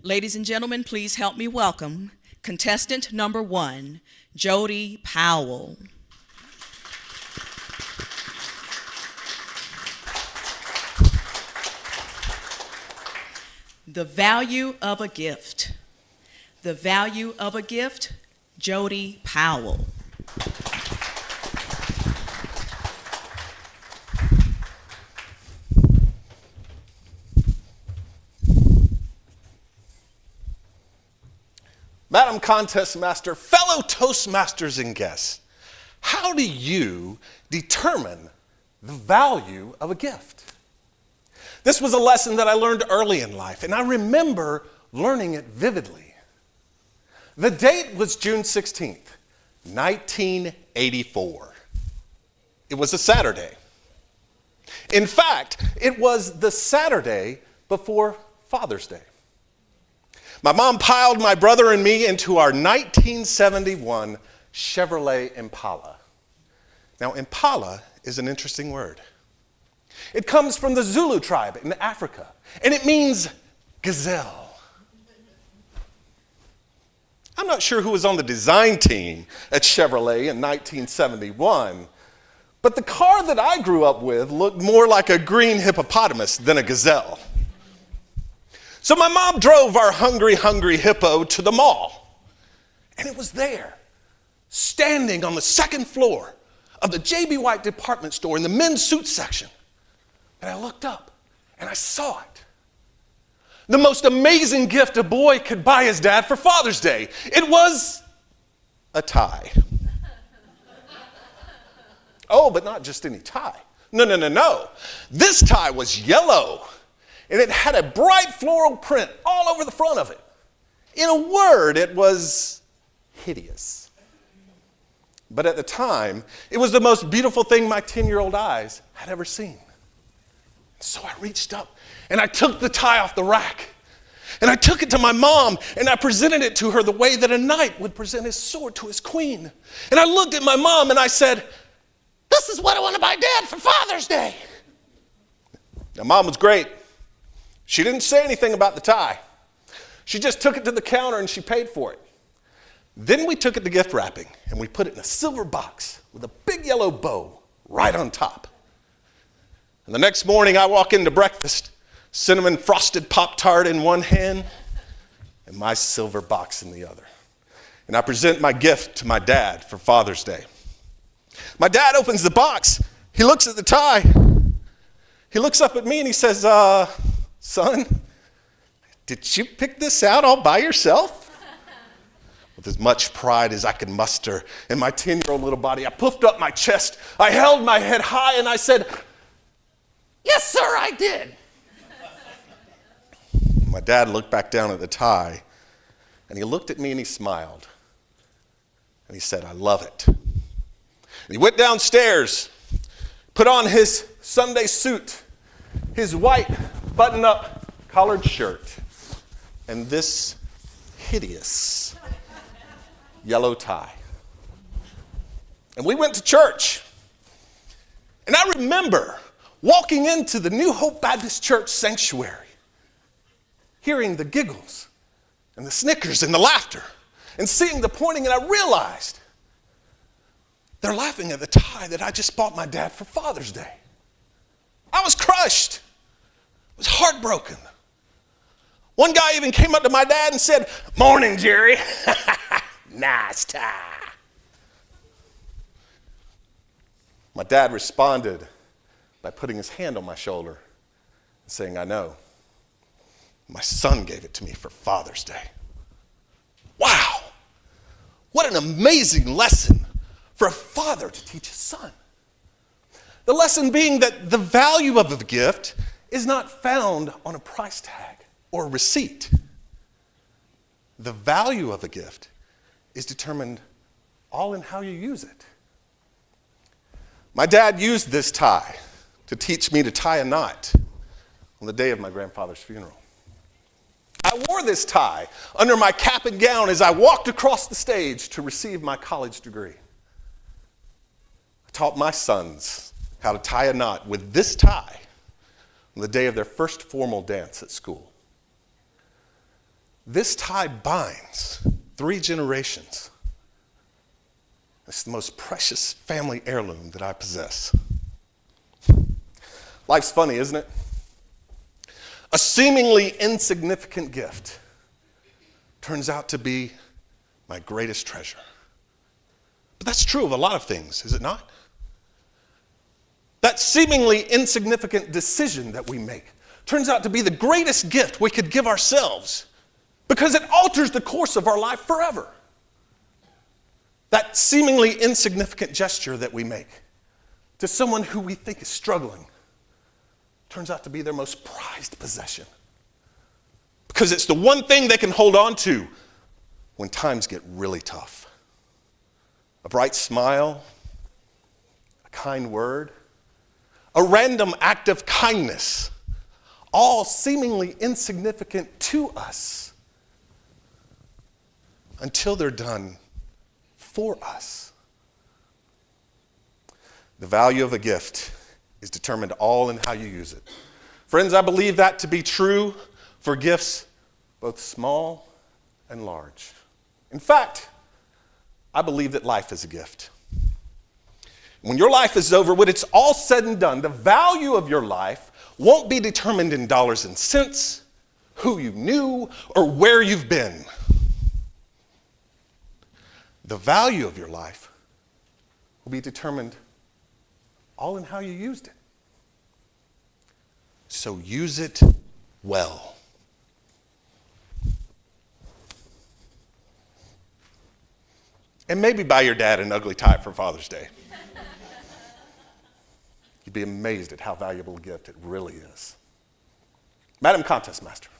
Ladies and gentlemen, please help me welcome contestant number 1, Jody Powell. The value of a gift. The value of a gift, Jody Powell. Madam Contest Master, fellow Toastmasters and guests, how do you determine the value of a gift? This was a lesson that I learned early in life, and I remember learning it vividly. The date was June 16th, 1984. It was a Saturday. In fact, it was the Saturday before Father's Day. My mom piled my brother and me into our 1971 Chevrolet Impala. Now, Impala is an interesting word. It comes from the Zulu tribe in Africa, and it means gazelle. I'm not sure who was on the design team at Chevrolet in 1971, but the car that I grew up with looked more like a green hippopotamus than a gazelle. So my mom drove our hungry hippo to the mall, and it was there, standing on the second floor of the J.B. White department store in the men's suit section. And I looked up, and I saw it. The most amazing gift a boy could buy his dad for Father's Day. It was a tie. Oh, but not just any tie. No. This tie was yellow. And it had a bright floral print all over the front of it. In a word, it was hideous. But at the time, it was the most beautiful thing my 10-year-old eyes had ever seen. So I reached up and I took the tie off the rack. And I took it to my mom and I presented it to her the way that a knight would present his sword to his queen. And I looked at my mom and I said, "This is what I want to buy Dad for Father's Day." Now, Mom was great. She didn't say anything about the tie. She just took it to the counter and she paid for it. Then we took it to gift wrapping and we put it in a silver box with a big yellow bow right on top. And the next morning I walk into breakfast, cinnamon frosted Pop-Tart in one hand and my silver box in the other. And I present my gift to my dad for Father's Day. My dad opens the box. He looks at the tie. He looks up at me and he says, "Son, did you pick this out all by yourself?" With as much pride as I could muster in my 10-year-old little body, I puffed up my chest, I held my head high, and I said, "Yes, sir, I did." My dad looked back down at the tie, and he looked at me and he smiled. And he said, "I love it." And he went downstairs, put on his Sunday suit, his white button-up collared shirt, and this hideous yellow tie. And we went to church. And I remember walking into the New Hope Baptist Church sanctuary, hearing the giggles and the snickers and the laughter, and seeing the pointing, and I realized they're laughing at the tie that I just bought my dad for Father's Day. I was crushed. I was heartbroken. One guy even came up to my dad and said, "Morning, Jerry." Nice tie. My dad responded by putting his hand on my shoulder and saying, "I know. My son gave it to me for Father's Day." Wow. What an amazing lesson for a father to teach his son. The lesson being that the value of a gift is not found on a price tag or a receipt. The value of a gift is determined all in how you use it. My dad used this tie to teach me to tie a knot on the day of my grandfather's funeral. I wore this tie under my cap and gown as I walked across the stage to receive my college degree. I taught my sons how to tie a knot with this tie on the day of their first formal dance at school. This tie binds 3 generations. It's the most precious family heirloom that I possess. Life's funny, isn't it? A seemingly insignificant gift turns out to be my greatest treasure. But that's true of a lot of things, is it not? That seemingly insignificant decision that we make turns out to be the greatest gift we could give ourselves because it alters the course of our life forever. That seemingly insignificant gesture that we make to someone who we think is struggling turns out to be their most prized possession because it's the one thing they can hold on to when times get really tough. A bright smile, a kind word, a random act of kindness, all seemingly insignificant to us until they're done for us. The value of a gift is determined all in how you use it. Friends, I believe that to be true for gifts both small and large. In fact, I believe that life is a gift. When your life is over, when it's all said and done, the value of your life won't be determined in dollars and cents, who you knew, or where you've been. The value of your life will be determined all in how you used it. So use it well. And maybe buy your dad an ugly tie for Father's Day. You'd be amazed at how valuable a gift it really is. Madam Contest Master.